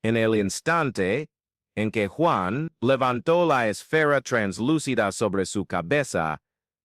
En el instante en que Juan levantó la esfera translúcida sobre su cabeza,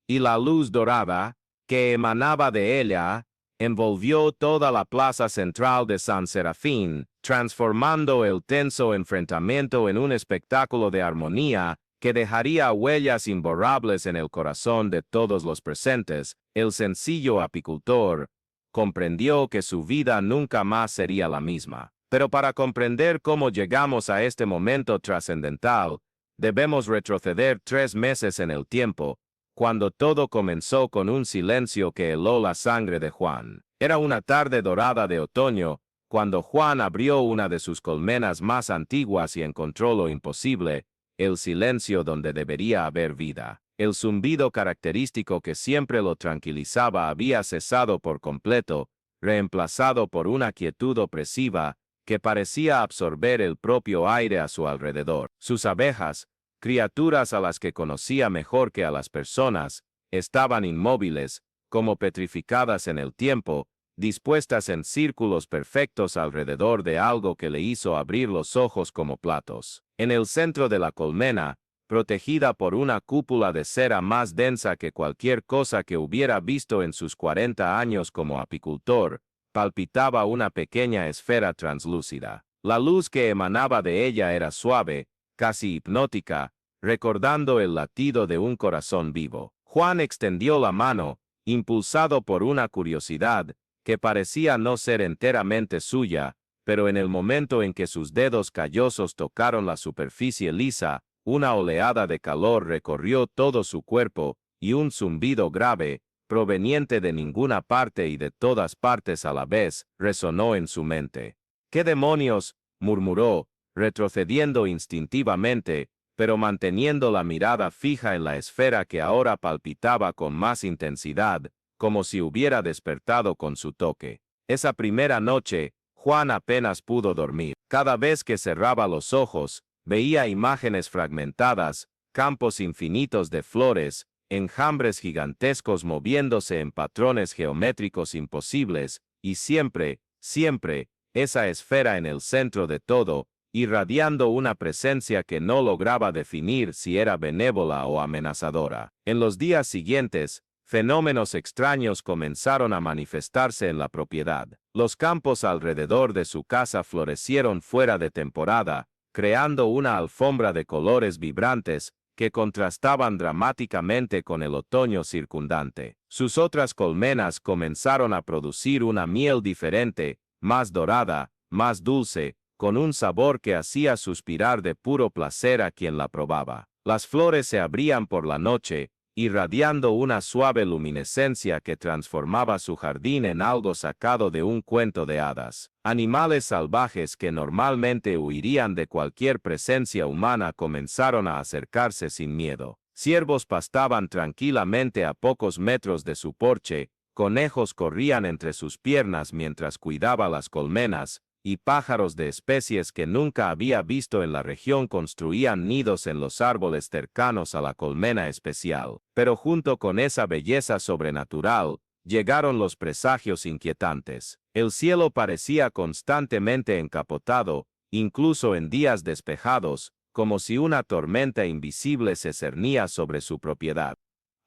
y la luz dorada, que emanaba de ella, envolvió toda la plaza central de San Serafín, transformando el tenso enfrentamiento en un espectáculo de armonía que dejaría huellas imborrables en el corazón de todos los presentes. El sencillo apicultor comprendió que su vida nunca más sería la misma. Pero para comprender cómo llegamos a este momento trascendental, debemos retroceder 3 meses en el tiempo, cuando todo comenzó con un silencio que heló la sangre de Juan. Era una tarde dorada de otoño, cuando Juan abrió una de sus colmenas más antiguas y encontró lo imposible, el silencio donde debería haber vida. El zumbido característico que siempre lo tranquilizaba había cesado por completo, reemplazado por una quietud opresiva que parecía absorber el propio aire a su alrededor. Sus abejas, criaturas a las que conocía mejor que a las personas, estaban inmóviles, como petrificadas en el tiempo, dispuestas en círculos perfectos alrededor de algo que le hizo abrir los ojos como platos. En el centro de la colmena, protegida por una cúpula de cera más densa que cualquier cosa que hubiera visto en sus 40 años como apicultor, palpitaba una pequeña esfera translúcida. La luz que emanaba de ella era suave, casi hipnótica, recordando el latido de un corazón vivo. Juan extendió la mano, impulsado por una curiosidad que parecía no ser enteramente suya, pero en el momento en que sus dedos callosos tocaron la superficie lisa, una oleada de calor recorrió todo su cuerpo, y un zumbido grave, proveniente de ninguna parte y de todas partes a la vez, resonó en su mente. «¿Qué demonios?», murmuró, retrocediendo instintivamente, pero manteniendo la mirada fija en la esfera que ahora palpitaba con más intensidad, como si hubiera despertado con su toque. Esa primera noche, Juan apenas pudo dormir. Cada vez que cerraba los ojos, veía imágenes fragmentadas, campos infinitos de flores, enjambres gigantescos moviéndose en patrones geométricos imposibles, y siempre, esa esfera en el centro de todo, irradiando una presencia que no lograba definir si era benévola o amenazadora. En los días siguientes, fenómenos extraños comenzaron a manifestarse en la propiedad. Los campos alrededor de su casa florecieron fuera de temporada, creando una alfombra de colores vibrantes que contrastaban dramáticamente con el otoño circundante. Sus otras colmenas comenzaron a producir una miel diferente, más dorada, más dulce, con un sabor que hacía suspirar de puro placer a quien la probaba. Las flores se abrían por la noche, irradiando una suave luminescencia que transformaba su jardín en algo sacado de un cuento de hadas. Animales salvajes que normalmente huirían de cualquier presencia humana comenzaron a acercarse sin miedo. Ciervos pastaban tranquilamente a pocos metros de su porche, conejos corrían entre sus piernas mientras cuidaba las colmenas, y pájaros de especies que nunca había visto en la región construían nidos en los árboles cercanos a la colmena especial. Pero junto con esa belleza sobrenatural, llegaron los presagios inquietantes. El cielo parecía constantemente encapotado, incluso en días despejados, como si una tormenta invisible se cernía sobre su propiedad.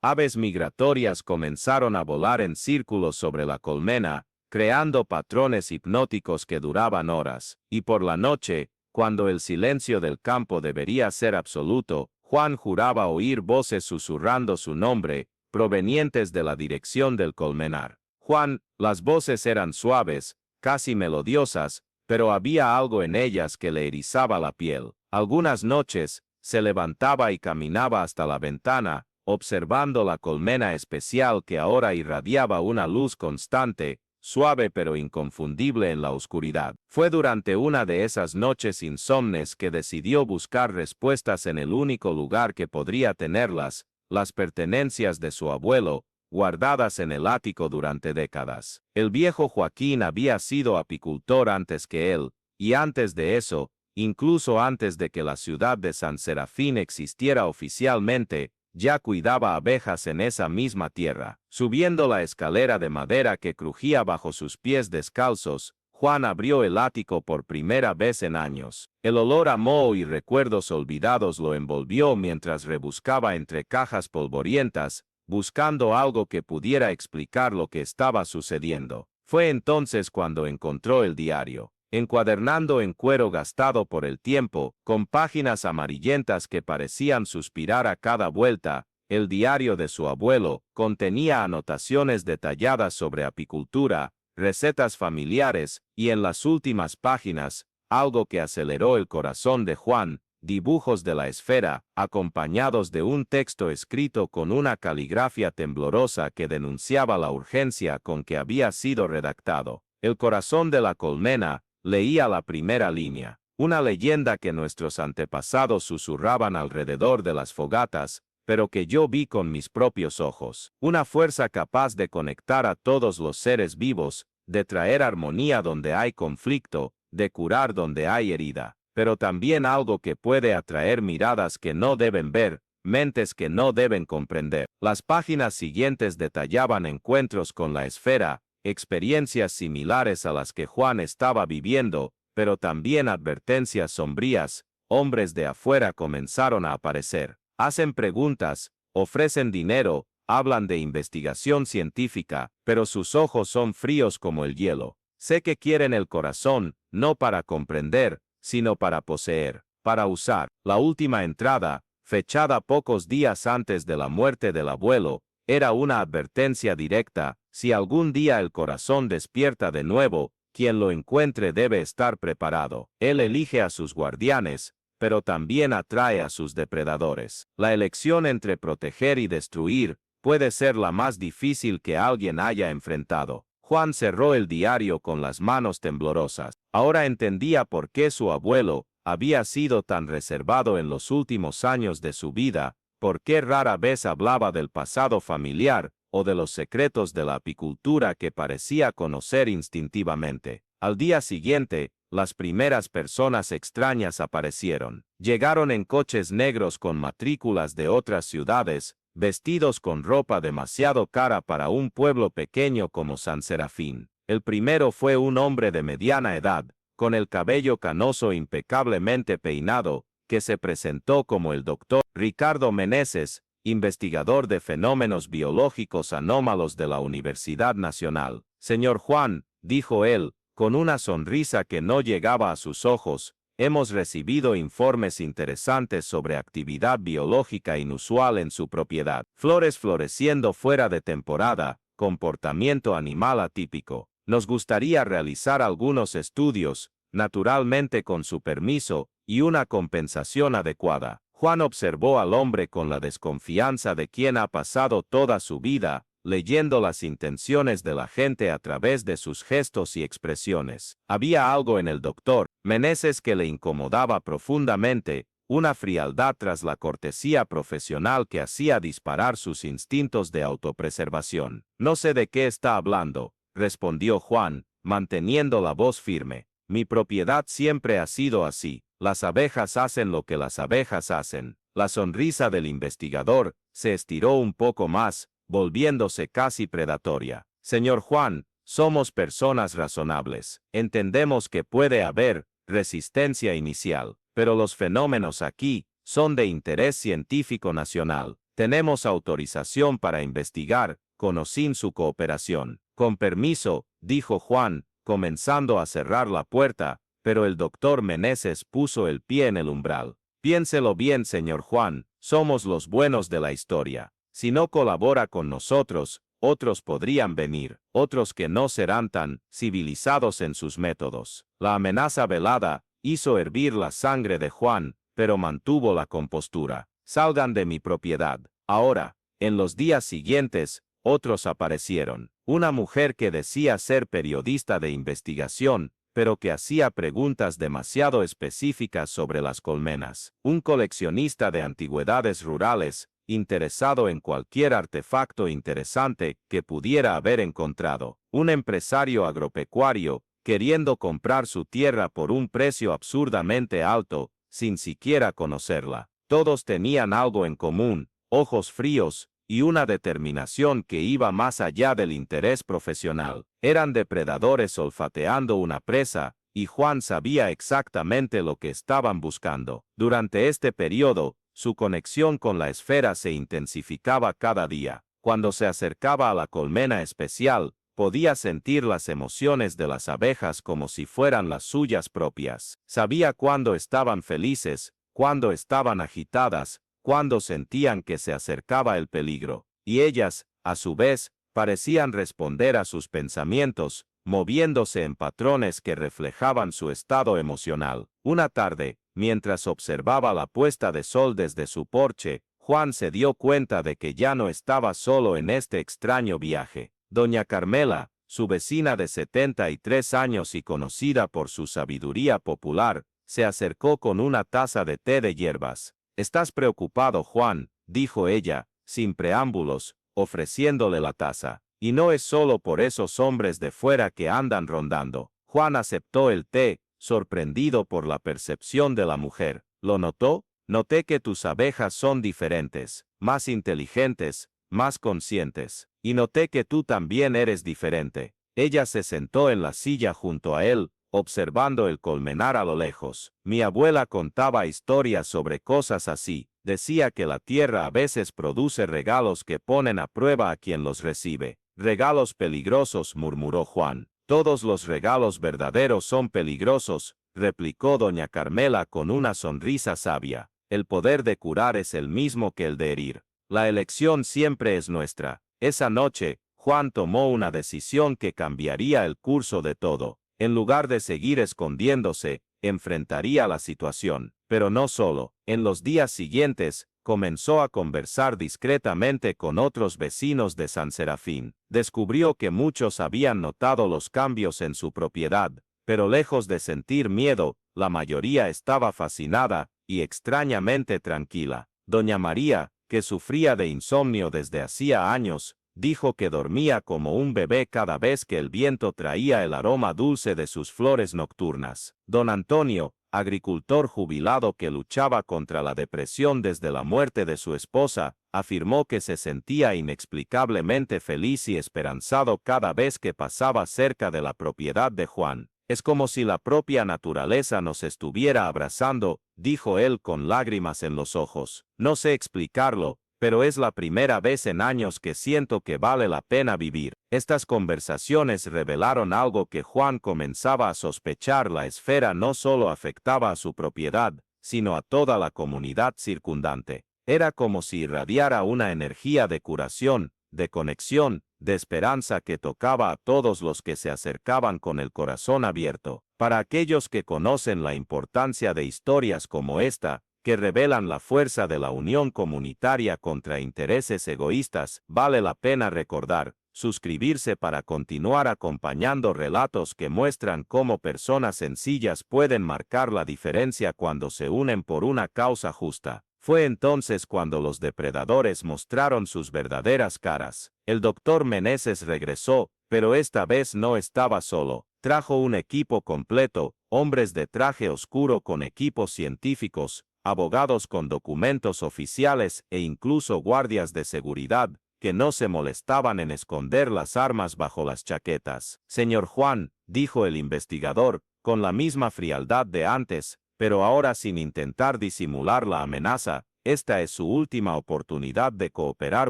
Aves migratorias comenzaron a volar en círculos sobre la colmena, creando patrones hipnóticos que duraban horas, y por la noche, cuando el silencio del campo debería ser absoluto, Juan juraba oír voces susurrando su nombre, provenientes de la dirección del colmenar. Juan, las voces eran suaves, casi melodiosas, pero había algo en ellas que le erizaba la piel. Algunas noches, se levantaba y caminaba hasta la ventana, observando la colmena especial que ahora irradiaba una luz constante, suave pero inconfundible en la oscuridad. Fue durante una de esas noches insomnes que decidió buscar respuestas en el único lugar que podría tenerlas, las pertenencias de su abuelo, guardadas en el ático durante décadas. El viejo Joaquín había sido apicultor antes que él, y antes de eso, incluso antes de que la ciudad de San Serafín existiera oficialmente, ya cuidaba abejas en esa misma tierra. Subiendo la escalera de madera que crujía bajo sus pies descalzos, Juan abrió el ático por primera vez en años. El olor a moho y recuerdos olvidados lo envolvió mientras rebuscaba entre cajas polvorientas, buscando algo que pudiera explicar lo que estaba sucediendo. Fue entonces cuando encontró el diario, encuadernando en cuero gastado por el tiempo, con páginas amarillentas que parecían suspirar a cada vuelta. El diario de su abuelo contenía anotaciones detalladas sobre apicultura, recetas familiares, y en las últimas páginas, algo que aceleró el corazón de Juan, dibujos de la esfera, acompañados de un texto escrito con una caligrafía temblorosa que denunciaba la urgencia con que había sido redactado. El corazón de la colmena leía la primera línea, una leyenda que nuestros antepasados susurraban alrededor de las fogatas, pero que yo vi con mis propios ojos. Una fuerza capaz de conectar a todos los seres vivos, de traer armonía donde hay conflicto, de curar donde hay herida, pero también algo que puede atraer miradas que no deben ver, mentes que no deben comprender. Las páginas siguientes detallaban encuentros con la esfera, experiencias similares a las que Juan estaba viviendo, pero también advertencias sombrías. Hombres de afuera comenzaron a aparecer. Hacen preguntas, ofrecen dinero, hablan de investigación científica, pero sus ojos son fríos como el hielo. Sé que quieren el corazón, no para comprender, sino para poseer, para usar. La última entrada, fechada pocos días antes de la muerte del abuelo, era una advertencia directa: si algún día el corazón despierta de nuevo, quien lo encuentre debe estar preparado. Él elige a sus guardianes, pero también atrae a sus depredadores. La elección entre proteger y destruir puede ser la más difícil que alguien haya enfrentado. Juan cerró el diario con las manos temblorosas. Ahora entendía por qué su abuelo había sido tan reservado en los últimos años de su vida, por qué rara vez hablaba del pasado familiar o de los secretos de la apicultura que parecía conocer instintivamente. Al día siguiente, las primeras personas extrañas aparecieron. Llegaron en coches negros con matrículas de otras ciudades, vestidos con ropa demasiado cara para un pueblo pequeño como San Serafín. El primero fue un hombre de mediana edad, con el cabello canoso impecablemente peinado, que se presentó como el doctor Ricardo Meneses, investigador de fenómenos biológicos anómalos de la Universidad Nacional. Señor Juan, dijo él, con una sonrisa que no llegaba a sus ojos, hemos recibido informes interesantes sobre actividad biológica inusual en su propiedad. Flores floreciendo fuera de temporada, comportamiento animal atípico. Nos gustaría realizar algunos estudios, naturalmente con su permiso, y una compensación adecuada. Juan observó al hombre con la desconfianza de quien ha pasado toda su vida, leyendo las intenciones de la gente a través de sus gestos y expresiones. Había algo en el doctor Meneses que le incomodaba profundamente, una frialdad tras la cortesía profesional que hacía disparar sus instintos de autopreservación. No sé de qué está hablando, respondió Juan, manteniendo la voz firme. Mi propiedad siempre ha sido así. Las abejas hacen lo que las abejas hacen. La sonrisa del investigador se estiró un poco más, volviéndose casi predatoria. Señor Juan, somos personas razonables. Entendemos que puede haber resistencia inicial, pero los fenómenos aquí son de interés científico nacional. Tenemos autorización para investigar, con o sin su cooperación. Con permiso, dijo Juan, comenzando a cerrar la puerta, pero el doctor Meneses puso el pie en el umbral. Piénselo bien, señor Juan, somos los buenos de la historia. Si no colabora con nosotros, otros podrían venir, otros que no serán tan civilizados en sus métodos. La amenaza velada hizo hervir la sangre de Juan, pero mantuvo la compostura. Salgan de mi propiedad. Ahora, en los días siguientes, otros aparecieron. Una mujer que decía ser periodista de investigación, pero que hacía preguntas demasiado específicas sobre las colmenas. Un coleccionista de antigüedades rurales, interesado en cualquier artefacto interesante que pudiera haber encontrado. Un empresario agropecuario, queriendo comprar su tierra por un precio absurdamente alto, sin siquiera conocerla. Todos tenían algo en común: ojos fríos y una determinación que iba más allá del interés profesional. Eran depredadores olfateando una presa, y Juan sabía exactamente lo que estaban buscando. Durante este periodo, su conexión con la esfera se intensificaba cada día. Cuando se acercaba a la colmena especial, podía sentir las emociones de las abejas como si fueran las suyas propias. Sabía cuándo estaban felices, cuándo estaban agitadas, cuándo sentían que se acercaba el peligro. Y ellas, a su vez, parecían responder a sus pensamientos, moviéndose en patrones que reflejaban su estado emocional. Una tarde, mientras observaba la puesta de sol desde su porche, Juan se dio cuenta de que ya no estaba solo en este extraño viaje. Doña Carmela, su vecina de 73 años y conocida por su sabiduría popular, se acercó con una taza de té de hierbas. «¿Estás preocupado, Juan?», dijo ella, sin preámbulos, ofreciéndole la taza. «Y no es solo por esos hombres de fuera que andan rondando». Juan aceptó el té, sorprendido por la percepción de la mujer. «¿Lo notó? Noté que tus abejas son diferentes, más inteligentes, más conscientes. Y noté que tú también eres diferente». Ella se sentó en la silla junto a él, observando el colmenar a lo lejos. «Mi abuela contaba historias sobre cosas así. Decía que la tierra a veces produce regalos que ponen a prueba a quien los recibe». «Regalos peligrosos», murmuró Juan. «Todos los regalos verdaderos son peligrosos», replicó doña Carmela con una sonrisa sabia. «El poder de curar es el mismo que el de herir. La elección siempre es nuestra». Esa noche, Juan tomó una decisión que cambiaría el curso de todo. En lugar de seguir escondiéndose, enfrentaría la situación. Pero no solo. En los días siguientes, comenzó a conversar discretamente con otros vecinos de San Serafín. Descubrió que muchos habían notado los cambios en su propiedad, pero lejos de sentir miedo, la mayoría estaba fascinada y extrañamente tranquila. Doña María, que sufría de insomnio desde hacía años, dijo que dormía como un bebé cada vez que el viento traía el aroma dulce de sus flores nocturnas. Don Antonio, agricultor jubilado que luchaba contra la depresión desde la muerte de su esposa, afirmó que se sentía inexplicablemente feliz y esperanzado cada vez que pasaba cerca de la propiedad de Juan. «Es como si la propia naturaleza nos estuviera abrazando», dijo él con lágrimas en los ojos. «No sé explicarlo, pero es la primera vez en años que siento que vale la pena vivir». Estas conversaciones revelaron algo que Juan comenzaba a sospechar: la esfera no solo afectaba a su propiedad, sino a toda la comunidad circundante. Era como si irradiara una energía de curación, de conexión, de esperanza que tocaba a todos los que se acercaban con el corazón abierto. Para aquellos que conocen la importancia de historias como esta, que revelan la fuerza de la unión comunitaria contra intereses egoístas, vale la pena recordar, suscribirse para continuar acompañando relatos que muestran cómo personas sencillas pueden marcar la diferencia cuando se unen por una causa justa. Fue entonces cuando los depredadores mostraron sus verdaderas caras. El doctor Meneses regresó, pero esta vez no estaba solo. Trajo un equipo completo, hombres de traje oscuro con equipos científicos, abogados con documentos oficiales e incluso guardias de seguridad, que no se molestaban en esconder las armas bajo las chaquetas. «Señor Juan», dijo el investigador, con la misma frialdad de antes, pero ahora sin intentar disimular la amenaza, «esta es su última oportunidad de cooperar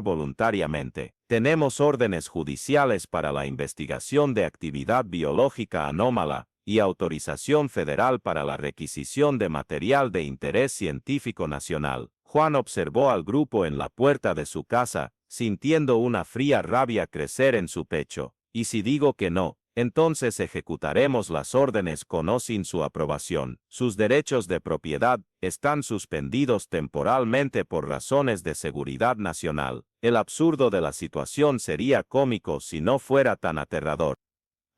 voluntariamente. Tenemos órdenes judiciales para la investigación de actividad biológica anómala y autorización federal para la requisición de material de interés científico nacional». Juan observó al grupo en la puerta de su casa, sintiendo una fría rabia crecer en su pecho. «¿Y si digo que no? Entonces ejecutaremos las órdenes con o sin su aprobación. Sus derechos de propiedad están suspendidos temporalmente por razones de seguridad nacional». El absurdo de la situación sería cómico si no fuera tan aterrador.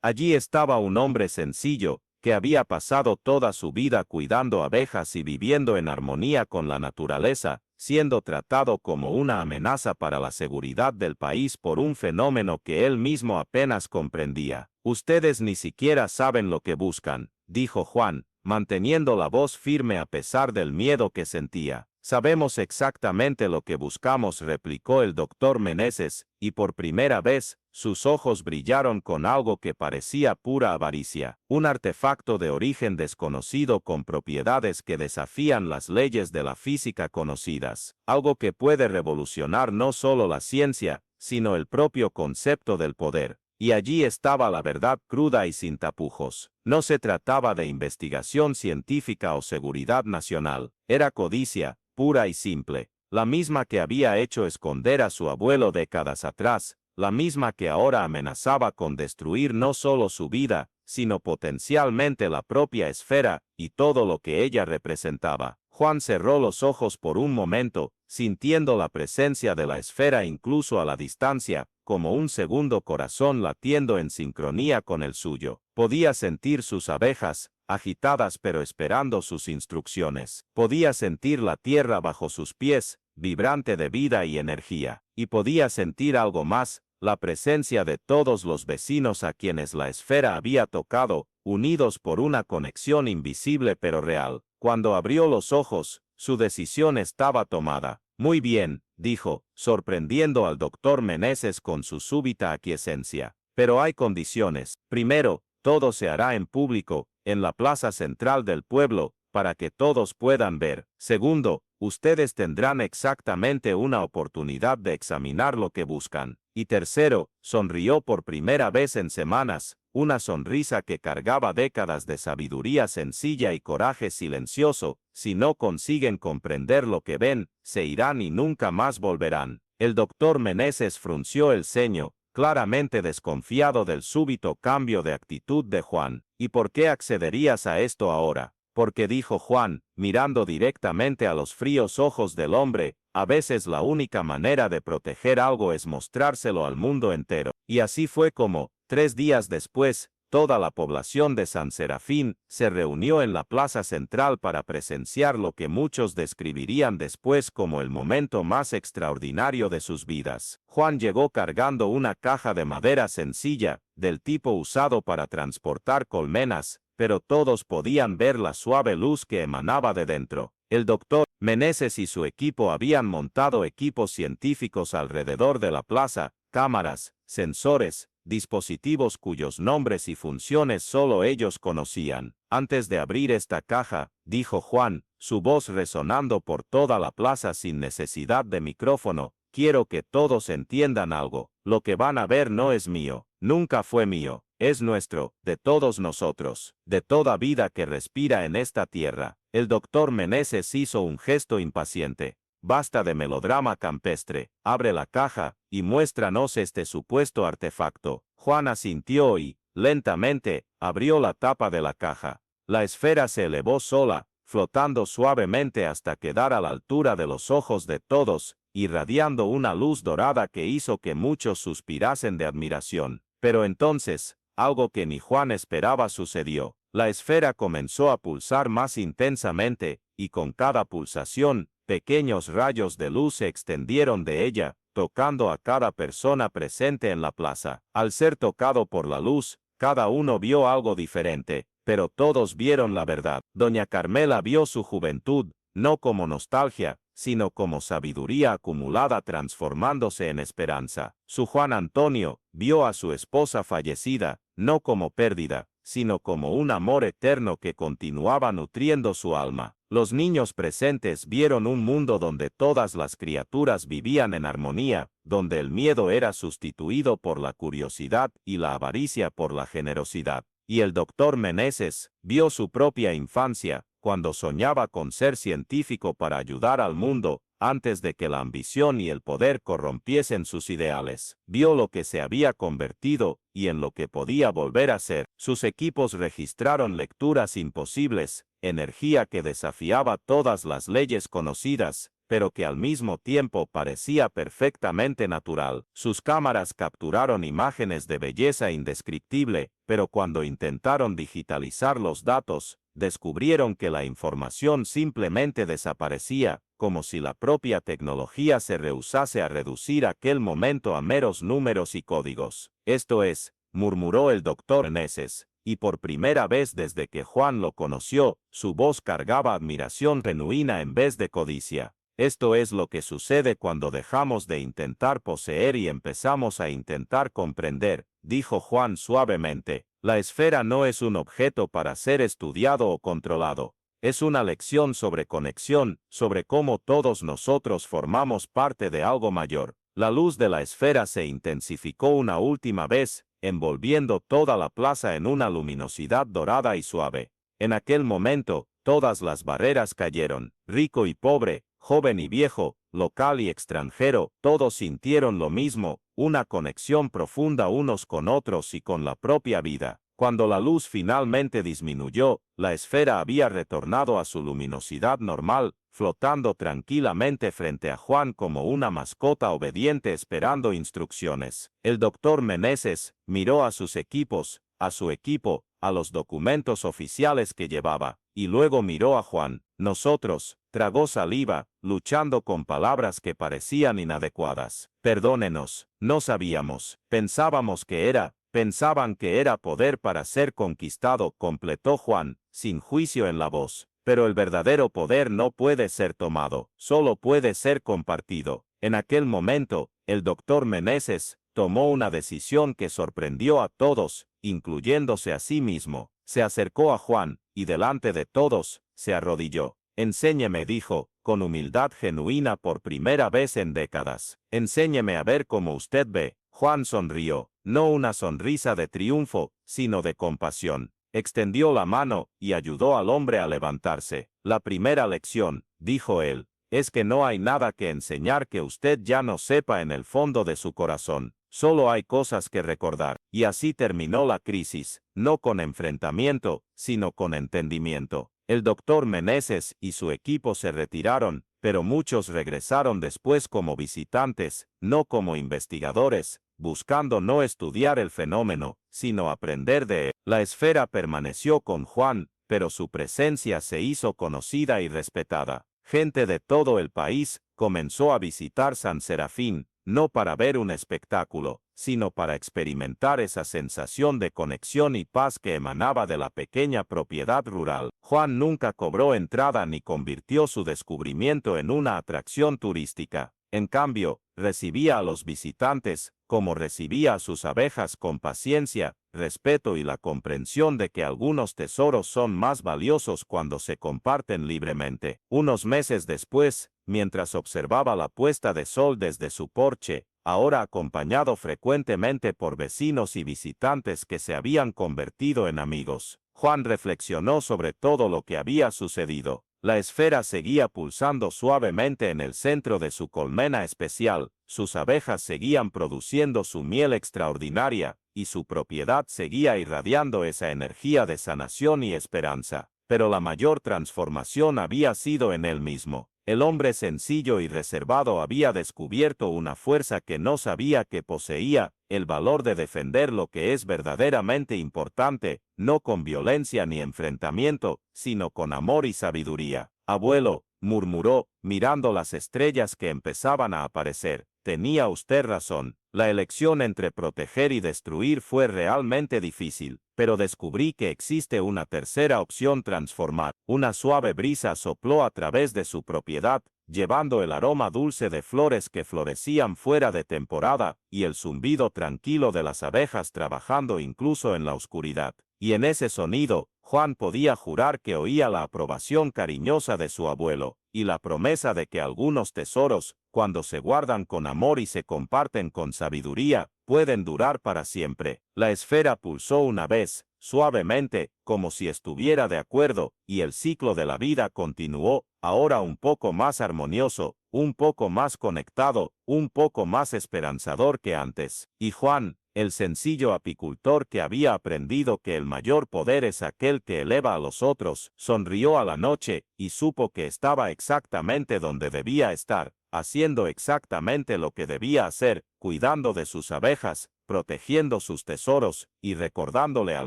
Allí estaba un hombre sencillo, que había pasado toda su vida cuidando abejas y viviendo en armonía con la naturaleza, siendo tratado como una amenaza para la seguridad del país por un fenómeno que él mismo apenas comprendía. «Ustedes ni siquiera saben lo que buscan», dijo Juan, manteniendo la voz firme a pesar del miedo que sentía. Sabemos exactamente lo que buscamos, replicó el doctor Meneses, y por primera vez, sus ojos brillaron con algo que parecía pura avaricia, un artefacto de origen desconocido con propiedades que desafían las leyes de la física conocidas, algo que puede revolucionar no solo la ciencia, sino el propio concepto del poder. Y allí estaba la verdad cruda y sin tapujos. No se trataba de investigación científica o seguridad nacional, era codicia, pura y simple, la misma que había hecho esconder a su abuelo décadas atrás, la misma que ahora amenazaba con destruir no solo su vida, sino potencialmente la propia esfera y todo lo que ella representaba. Juan cerró los ojos por un momento, sintiendo la presencia de la esfera incluso a la distancia, como un segundo corazón latiendo en sincronía con el suyo. Podía sentir sus abejas, agitadas pero esperando sus instrucciones. Podía sentir la tierra bajo sus pies, vibrante de vida y energía. Y podía sentir algo más, la presencia de todos los vecinos a quienes la esfera había tocado, unidos por una conexión invisible pero real. Cuando abrió los ojos, su decisión estaba tomada. Muy bien, dijo, sorprendiendo al doctor Meneses con su súbita aquiescencia. Pero hay condiciones. Primero, todo se hará en público, en la plaza central del pueblo, para que todos puedan ver. Segundo, ustedes tendrán exactamente una oportunidad de examinar lo que buscan. Y tercero, sonrió por primera vez en semanas, una sonrisa que cargaba décadas de sabiduría sencilla y coraje silencioso. Si no consiguen comprender lo que ven, se irán y nunca más volverán. El doctor Meneses frunció el ceño, claramente desconfiado del súbito cambio de actitud de Juan. ¿Y por qué accederías a esto ahora? Porque dijo Juan, mirando directamente a los fríos ojos del hombre, a veces la única manera de proteger algo es mostrárselo al mundo entero. Y así fue como, 3 días después, toda la población de San Serafín se reunió en la plaza central para presenciar lo que muchos describirían después como el momento más extraordinario de sus vidas. Juan llegó cargando una caja de madera sencilla, del tipo usado para transportar colmenas, pero todos podían ver la suave luz que emanaba de dentro. El doctor Meneses y su equipo habían montado equipos científicos alrededor de la plaza, cámaras, sensores, dispositivos cuyos nombres y funciones solo ellos conocían. Antes de abrir esta caja, dijo Juan, su voz resonando por toda la plaza sin necesidad de micrófono, quiero que todos entiendan algo. Lo que van a ver no es mío, nunca fue mío, es nuestro, de todos nosotros, de toda vida que respira en esta tierra. El doctor Meneses hizo un gesto impaciente. Basta de melodrama campestre, abre la caja y muéstranos este supuesto artefacto. Juan asintió y, lentamente, abrió la tapa de la caja. La esfera se elevó sola, flotando suavemente hasta quedar a la altura de los ojos de todos, irradiando una luz dorada que hizo que muchos suspirasen de admiración. Pero entonces, algo que ni Juan esperaba sucedió. La esfera comenzó a pulsar más intensamente, y con cada pulsación, pequeños rayos de luz se extendieron de ella, tocando a cada persona presente en la plaza. Al ser tocado por la luz, cada uno vio algo diferente, pero todos vieron la verdad. Doña Carmela vio su juventud, no como nostalgia, sino como sabiduría acumulada transformándose en esperanza. Su Juan Antonio vio a su esposa fallecida, no como pérdida, sino como un amor eterno que continuaba nutriendo su alma. Los niños presentes vieron un mundo donde todas las criaturas vivían en armonía, donde el miedo era sustituido por la curiosidad y la avaricia por la generosidad. Y el doctor Meneses vio su propia infancia, cuando soñaba con ser científico para ayudar al mundo, antes de que la ambición y el poder corrompiesen sus ideales. Vio lo que se había convertido y en lo que podía volver a ser. Sus equipos registraron lecturas imposibles, energía que desafiaba todas las leyes conocidas, pero que al mismo tiempo parecía perfectamente natural. Sus cámaras capturaron imágenes de belleza indescriptible, pero cuando intentaron digitalizar los datos, descubrieron que la información simplemente desaparecía, como si la propia tecnología se rehusase a reducir aquel momento a meros números y códigos. Esto es, murmuró el doctor Meneses, y por primera vez desde que Juan lo conoció, su voz cargaba admiración genuina en vez de codicia. Esto es lo que sucede cuando dejamos de intentar poseer y empezamos a intentar comprender, dijo Juan suavemente. La esfera no es un objeto para ser estudiado o controlado. Es una lección sobre conexión, sobre cómo todos nosotros formamos parte de algo mayor. La luz de la esfera se intensificó una última vez, envolviendo toda la plaza en una luminosidad dorada y suave. En aquel momento, todas las barreras cayeron. Rico y pobre, joven y viejo, local y extranjero, todos sintieron lo mismo, una conexión profunda unos con otros y con la propia vida. Cuando la luz finalmente disminuyó, la esfera había retornado a su luminosidad normal, flotando tranquilamente frente a Juan como una mascota obediente esperando instrucciones. El doctor Meneses miró a sus equipos, a su equipo, a los documentos oficiales que llevaba, y luego miró a Juan. Nosotros, tragó saliva, luchando con palabras que parecían inadecuadas. Perdónenos, no sabíamos, pensaban que era poder para ser conquistado, completó Juan, sin juicio en la voz. Pero el verdadero poder no puede ser tomado, solo puede ser compartido. En aquel momento, el doctor Meneses tomó una decisión que sorprendió a todos, incluyéndose a sí mismo. Se acercó a Juan, y delante de todos, se arrodilló. Enséñeme, dijo, con humildad genuina por primera vez en décadas. Enséñeme a ver como usted ve. Juan sonrió, no una sonrisa de triunfo, sino de compasión. Extendió la mano y ayudó al hombre a levantarse. La primera lección, dijo él, es que no hay nada que enseñar que usted ya no sepa en el fondo de su corazón. Solo hay cosas que recordar. Y así terminó la crisis, no con enfrentamiento, sino con entendimiento. El doctor Meneses y su equipo se retiraron, pero muchos regresaron después como visitantes, no como investigadores, buscando no estudiar el fenómeno, sino aprender de él. La esfera permaneció con Juan, pero su presencia se hizo conocida y respetada. Gente de todo el país comenzó a visitar San Serafín, no para ver un espectáculo, sino para experimentar esa sensación de conexión y paz que emanaba de la pequeña propiedad rural. Juan nunca cobró entrada ni convirtió su descubrimiento en una atracción turística. En cambio, recibía a los visitantes, como recibía a sus abejas, con paciencia, respeto y la comprensión de que algunos tesoros son más valiosos cuando se comparten libremente. Unos meses después, mientras observaba la puesta de sol desde su porche, ahora acompañado frecuentemente por vecinos y visitantes que se habían convertido en amigos, Juan reflexionó sobre todo lo que había sucedido. La esfera seguía pulsando suavemente en el centro de su colmena especial, sus abejas seguían produciendo su miel extraordinaria, y su propiedad seguía irradiando esa energía de sanación y esperanza. Pero la mayor transformación había sido en él mismo. El hombre sencillo y reservado había descubierto una fuerza que no sabía que poseía, el valor de defender lo que es verdaderamente importante, no con violencia ni enfrentamiento, sino con amor y sabiduría. Abuelo, murmuró, mirando las estrellas que empezaban a aparecer, tenía usted razón. La elección entre proteger y destruir fue realmente difícil, pero descubrí que existe una tercera opción: transformar. Una suave brisa sopló a través de su propiedad, llevando el aroma dulce de flores que florecían fuera de temporada, y el zumbido tranquilo de las abejas trabajando incluso en la oscuridad. Y en ese sonido, Juan podía jurar que oía la aprobación cariñosa de su abuelo, y la promesa de que algunos tesoros, cuando se guardan con amor y se comparten con sabiduría, pueden durar para siempre. La esfera pulsó una vez, suavemente, como si estuviera de acuerdo, y el ciclo de la vida continuó, ahora un poco más armonioso, un poco más conectado, un poco más esperanzador que antes. Y Juan, el sencillo apicultor que había aprendido que el mayor poder es aquel que eleva a los otros, sonrió a la noche, y supo que estaba exactamente donde debía estar, haciendo exactamente lo que debía hacer, cuidando de sus abejas, protegiendo sus tesoros, y recordándole al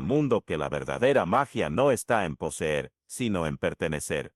mundo que la verdadera magia no está en poseer, sino en pertenecer.